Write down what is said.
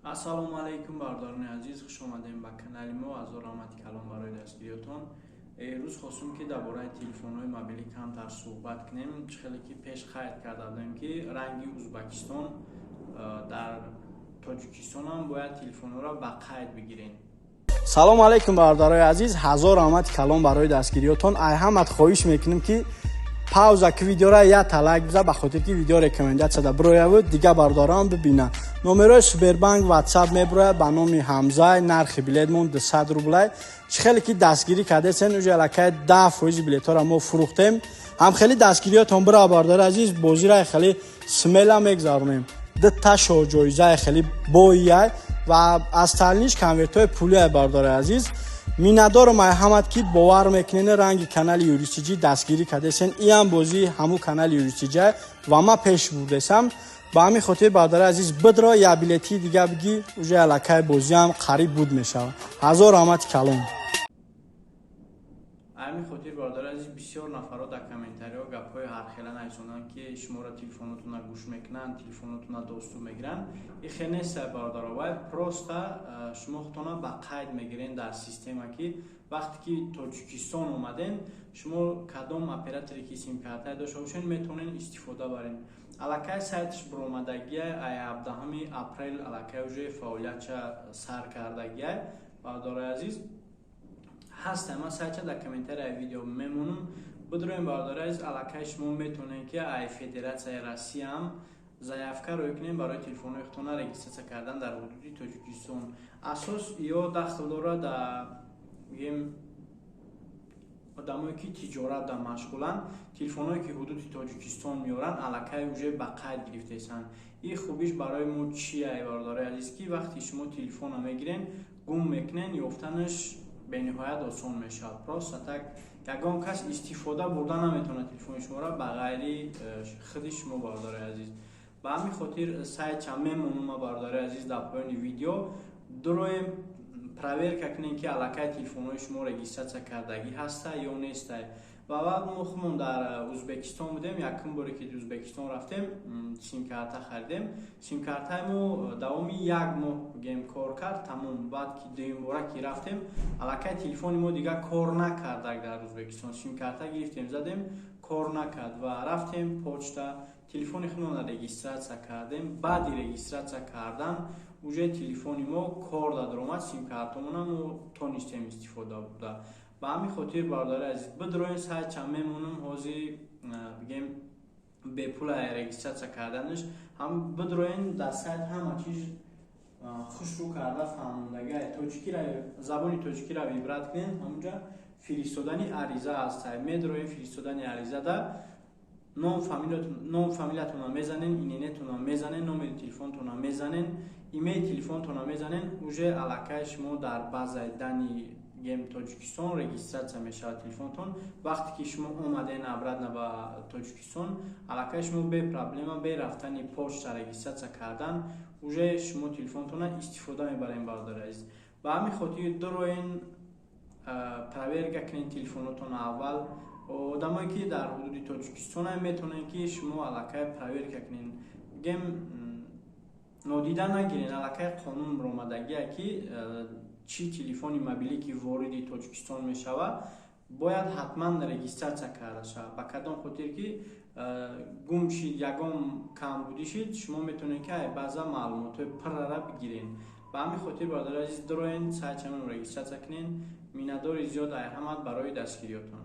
ассалому алайкум бардорони азиз, хуш омадем ба канали мо. Аз рамати калом барои дастгириётон. Рӯз хостум ки дар бораи телефонҳои мобилӣ камтар суҳбат кунем. Хеле ки пеш қайд карда будем ки ранги Узбекистон дар Тоҷикистон ҳам бояд телефонҳоро ба қайд бигирем. салому алайкум бардорои азиз, ҳазор раҳмати калом барои дастгириётон. ай ҳамат хоҳиш мекунем ки пауза ки видеоро та лайк биза, ба хотир ки видео рекомендатсияда бирояд дига бардорам бибина. номерои Супербанк WhatsApp меброяд ба номи Ҳамза, нархи билетмон 200 рублай. хеле ки дастгирӣ кардесен уже алакай 10% билетҳоро мо фурӯхтем. ҳам хеле дастгириётон бира бардори азиз, бозира хеле смела мегзаронем. Дта шо ҷоиза хеле бояй ва аз талниш конвертҳои пулия бардори азиз. Минадорам ай ҳамат ки бовар мекунен ранги канали юристиҷи дастгирӣ кардесен. Иам бози ҳаму канали юристиҷа ва ма пеш бурдесам. ба ҳамин хотир бардори азиз бидро я билети дига биги уже алакай бозиам қариб буд мешавад. ҳазор раҳмати калом. ҳамин хотир бардори азиз бисёр нафаро дар комментариҳо гапҳои ҳархела нависонанд ки шуморо телефонотона гӯш мекунанд, телефонотона доступ мегиранд. и хеле нест бардора вай просто шумо худтона ба қайд мегирен дар система ки вақте ки Тоҷикистон омаден шумо кадом оператори ки симкартай дошта бошен метавонен истифода барен. алакай сайтш биромадагия ай 17 апрел алакай уже фаъолиятша сар кардагия бардори азиз ҳастам. Ман сайта дар комментарияи видео мемонам. Бидроем бардори азиз алакай шумо метавонен ки ай Федератсияи Россия ҳам заявка рӯй кунем барои телефонҳои худтона регистратсия кардан дар ҳудуди Тоҷикистон. асос ё дахл дорад дар мигем одамое ки тиҷорат дар машғуланд, телефонҳое ки ҳудуди Тоҷикистон меоранд алакай уже ба қайд гирифтесанд. ин хубиш барои мо чия бардори азиз ки вақти шумо телефона мегирен гум мекунен, ёфтанаш бениҳоят осон мешавад. Просто так ягон кас истифода бурда наметавонад телефони шуморо ба ғайри худи шумо бардори азиз. ба ҳамин хотир сайтча мемонам бардори азиз дар поёни видео дуроем проверка кунем ки алакай телефонҳои шумо регистратсия кардагӣ ҳаста ё нестай. ва вақт мо худмон дар Узбекистон будем, якум боре ки Узбекистон рафтем, симкарта харидем. Симкартаи мо давоми 1 моҳ гем кор кард, тамом. баъд ки дуюм бора ки рафтем алакай телефони мо дига кор накардаг дар Узбекистон. Симкарта гирифтем, задем, кор накард ва рафтем почта, телефони худмонро регистратсия кардем. баъди регистратсия кардан уже телефони мо кор дад омад, симкартамона мо тонистем истифода бурда. ба ҳамин хотир бардори азиз бидроен сайтча мемонам ҳозир бигем бепула регистратсия карданаш ҳам бидроен дар сайт ҳама чиз хушрӯ карда фаҳмондага тоҷикиро забони тоҷикиро вибрат кунен. ҳамунҷа фиристодани ариза аст. медроен фиристодани аризада ном фамилиятона мезанен, ининетона мезанен, номери телефонтона мезанен, имейл телефонтона мезанен. уже алакай шумо дар базаи дани гем Тоҷикистон регистратсия мешавад телефонтон. вақте ки шумо омаден обратно ба Тоҷикистон алакай шумо бе проблема бе рафтани почта регистратсия кардан уже шумо телефонтона истифода мебарем бардори азиз. ба ҳамин хотир дуроен проверка кунен телефонотона аввал. одамое ки дар ҳудуди Тоҷикистон ҳам метавонен ки шумо алакай проверка кунен. гем нодида нагирен, алакай қонун биромадагия ки чи телефони мобилӣ ки вориди Тоҷикистон мешавад бояд ҳатман регистратсия карда шавад. ба кадом хотир ки гум шид, ягон камбудӣ шид, шумо метавонед ки ай баъза маълумотҳои пуррара бигирен. ба ҳамин хотир бардори азиз дуроен сайтчамон регистратсия кунен. миннатдори зиёд ай ҳамат барои дастгириётон.